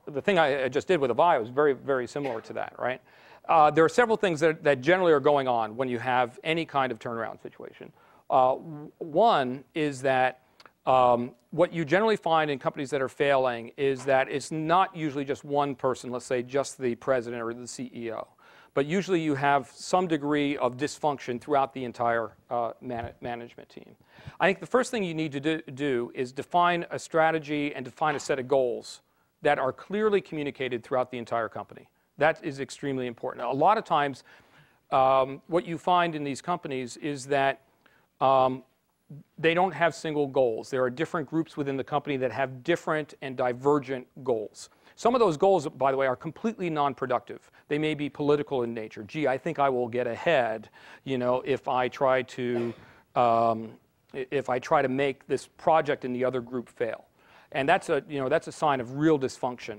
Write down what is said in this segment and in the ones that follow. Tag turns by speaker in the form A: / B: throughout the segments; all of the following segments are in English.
A: the thing I just did with Avaya was very, very similar to that, right? There are several things that generally are going on when you have any kind of turnaround situation. One is that what you generally find in companies that are failing is that it's not usually just one person, let's say just the president or the CEO, but usually you have some degree of dysfunction throughout the entire management team. I think the first thing you need to do is define a strategy and define a set of goals that are clearly communicated throughout the entire company. That is extremely important. A lot of times, what you find in these companies is that they don't have single goals. There are different groups within the company that have different and divergent goals. Some of those goals, by the way, are completely non-productive. They may be political in nature. Gee, I think I will get ahead, if I try to make this project in the other group fail. And that's a sign of real dysfunction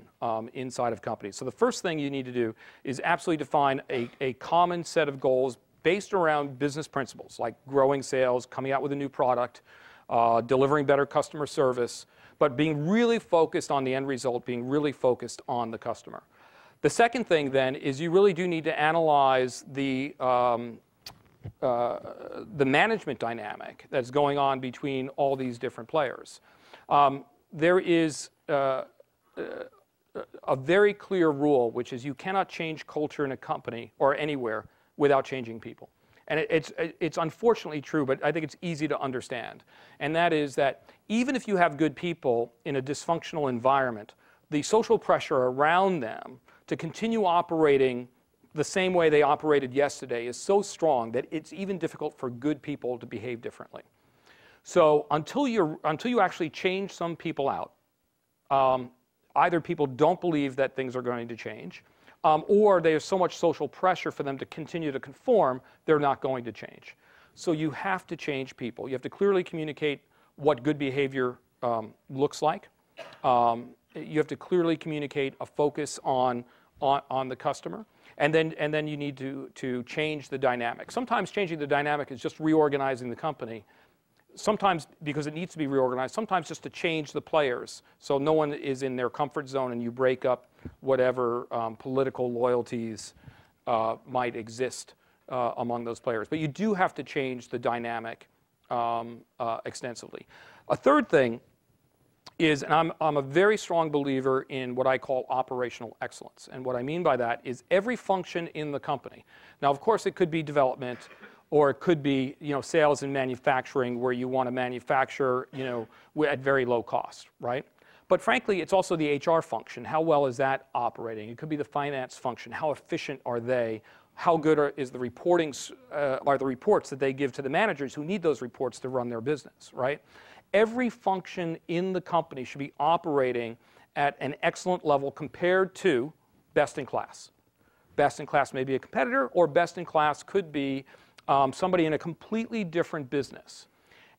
A: inside of companies. So the first thing you need to do is absolutely define a common set of goals based around business principles, like growing sales, coming out with a new product, delivering better customer service, but being really focused on the end result, being really focused on the customer. The second thing then is you really do need to analyze the management dynamic that's going on between all these different players. There is a very clear rule, which is you cannot change culture in a company or anywhere without changing people. And it's unfortunately true, but I think it's easy to understand. And that is that even if you have good people in a dysfunctional environment, the social pressure around them to continue operating the same way they operated yesterday is so strong that it's even difficult for good people to behave differently. So until you actually change some people out, either people don't believe that things are going to change, or there's so much social pressure for them to continue to conform, they're not going to change. So you have to change people. You have to clearly communicate what good behavior looks like. You have to clearly communicate a focus on the customer. And then you need to change the dynamic. Sometimes changing the dynamic is just reorganizing the company. Sometimes because it needs to be reorganized, sometimes just to change the players so no one is in their comfort zone and you break up whatever political loyalties might exist among those players. But you do have to change the dynamic extensively. A third thing is, and I'm a very strong believer in what I call operational excellence. And what I mean by that is every function in the company. Now, of course, it could be development, or it could be, sales and manufacturing, where you want to manufacture, at very low cost, right? But frankly, it's also the HR function. How well is that operating? It could be the finance function. How efficient are they? How good is the reports that they give to the managers who need those reports to run their business, right? Every function in the company should be operating at an excellent level compared to best in class. Best in class may be a competitor, or best in class could be somebody in a completely different business.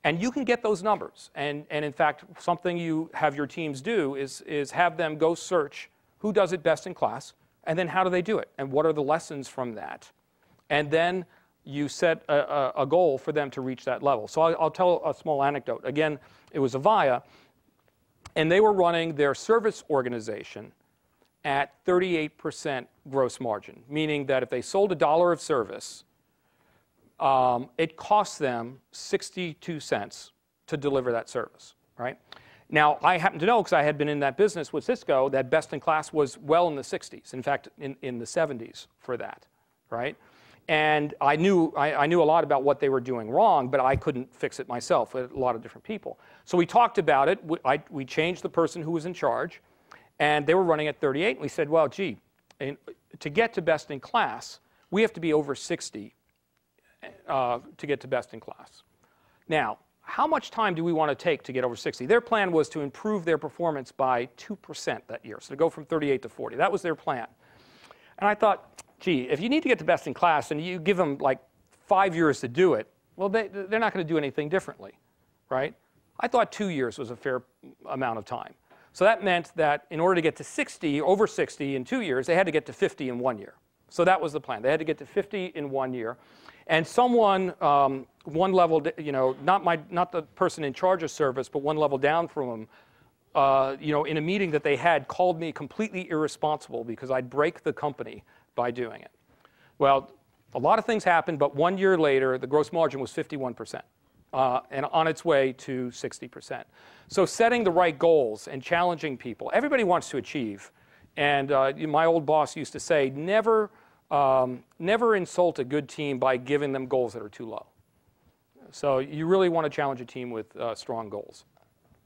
A: And you can get those numbers. And in fact, something you have your teams do is have them go search who does it best in class, and then how do they do it, and what are the lessons from that. And then you set a goal for them to reach that level. So I'll tell a small anecdote. Again, it was Avaya, and they were running their service organization at 38% gross margin, meaning that if they sold $1 of service, it cost them 62 cents to deliver that service, right? Now, I happen to know, because I had been in that business with Cisco, that best in class was well in the 60s. In fact, in the 70s for that, right? And I knew a lot about what they were doing wrong, but I couldn't fix it myself with a lot of different people. So we talked about it. We changed the person who was in charge, and they were running at 38. And we said, well, gee, to get to best in class, we have to be over 60 to get to best in class. Now, how much time do we want to take to get over 60? Their plan was to improve their performance by 2% that year, so to go from 38 to 40. That was their plan. And I thought, gee, if you need to get to best in class and you give them like 5 years to do it, well, they're not going to do anything differently, right? I thought 2 years was a fair amount of time. So that meant that in order to get to 60, over 60 in 2 years, they had to get to 50 in 1 year. So that was the plan. They had to get to 50 in 1 year. And someone, one level, not the person in charge of service, but one level down from them, in a meeting that they had, called me completely irresponsible because I'd break the company by doing it. Well, a lot of things happened, but 1 year later, the gross margin was 51%, and on its way to 60%. So setting the right goals and challenging people. Everybody wants to achieve. And my old boss used to say, never insult a good team by giving them goals that are too low. So you really want to challenge a team with strong goals.